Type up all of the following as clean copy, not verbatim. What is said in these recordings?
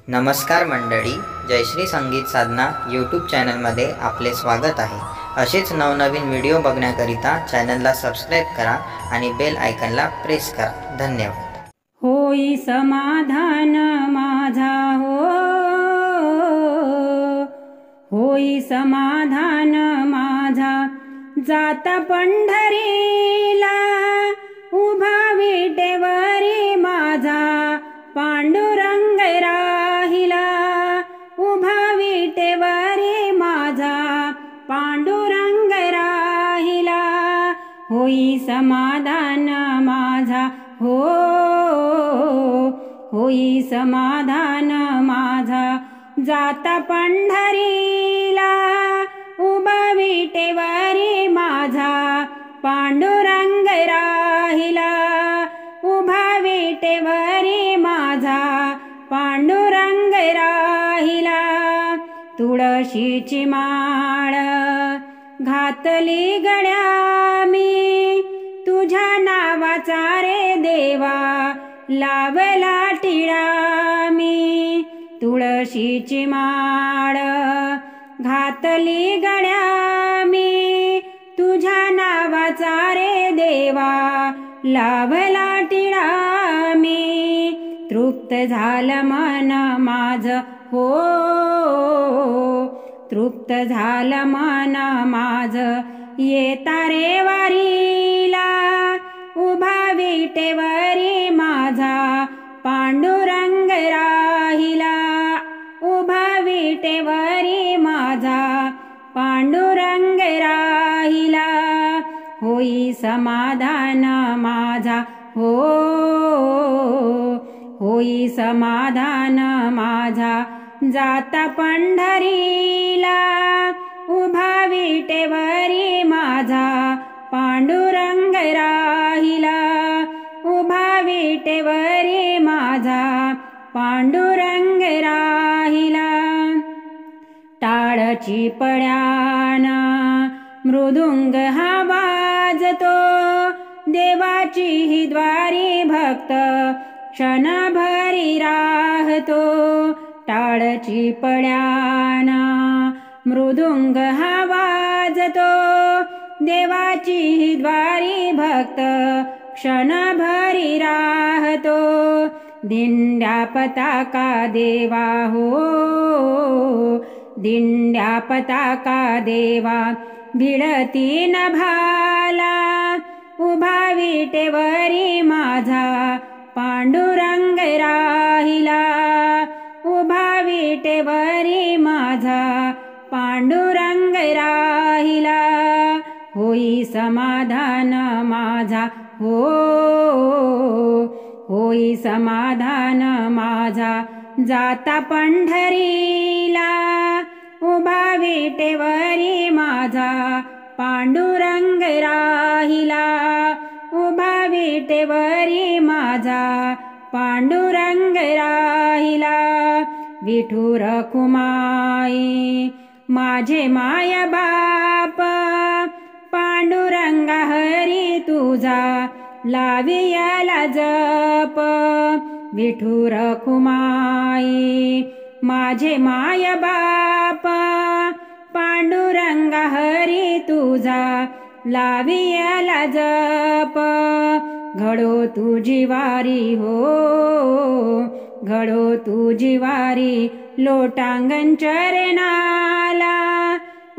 नमस्कार मंडळी, जयश्री संगीत साधना यूट्यूब चॅनलमध्ये आपले स्वागत आहे। असेच नवनवीन व्हिडिओ बघण्याकरिता चॅनलला सबस्क्राइब करा आणि बेल आयकॉनला प्रेस करा। धन्यवाद। होई समाधान माझा हो, होई समाधान माझा, जाता पंढरीला उभा विटेवरी माझा पांडुरंग राहिला, उभा विटेवरी माझा पांडुरंग राहिला। होई समाधान माझा हो, होई समाधान माझा, जाता पंढरीला उभा विटेवरी माझा पांडुरंग राहिला, उभा विटेवरी माझा पांडुरंग राहिला। तुळशीची माळ घातली गळ्या मी, तुझ्या नावाचा रे देवा लावला टिळा मी। तुळशीची माळ घातली गळ्या मी, तुझ्या नावाचा रे देवा लावला टिळा मी। तृप्त झालं मन माझ हो, तृप्त झालं मन माझ, येता रे वारीला उभा विटेवरी माझा पांडुरंग राहिला, उभा विटेवरी माझा पांडुरंग राहिला। होई समाधान माझा हो, होई समाधान माझा, जाता पंढरीला उभा विटेवरी माझा पांडुरंग राहिला, उभा विटेवरी माझा पांडुरंग राहिला। टाळची पड्यान मृदुंग हा वाजतो, देवाची ही द्वारी भक्त क्षणभरी राहतो। टाळची पड्यान मृदुंग हा वाजतो, देवाची ही द्वारी भक्त क्षणभरी राहतो। दिंड्या पताका देवा हो, दिंड्या पताका देवा भिडती नभाला, उभा विटेवरी माझा पांडुरंग राहिला, उभा विटेवरी माझा पांडुरंग राहिला। होई समाधान माझा हो, होई समाधान माझा, जाता पंढरीला उभा विटेवरी माझा पांडुरंग राहिला, उभा विटेवरी माझा पांडुरंग राहिला। विठू रखुमाई माझे माय बाप, पांडुरंगा हरी तुझा लावियाला जप। विठू रखुमाई माझे माय बाप, पांडुरंगा हरी तुझा लावियाला जप। घडो तुझी वारी हो, घडो तुझी वारी लोटांगण चरणाला,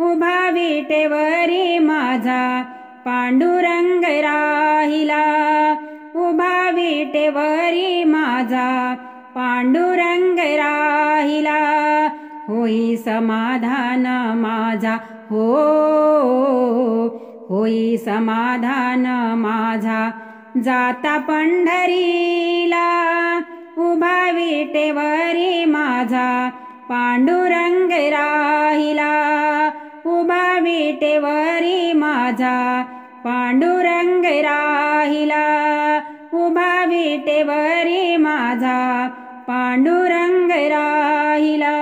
उभा विटेवरी माझा पांडुरंग राहिला, उभा विटेवरी माझा पांडुरंग राहिला। होई समाधान माझा हो, होई समाधान माझा, जाता पंढरीला उभा विटेवरी माझा पांडुरंग राहिला, उभा विटेवरी माझा पांडुरंग राहिला, उभा विटेवरी माझा पांडुरंग राहिला।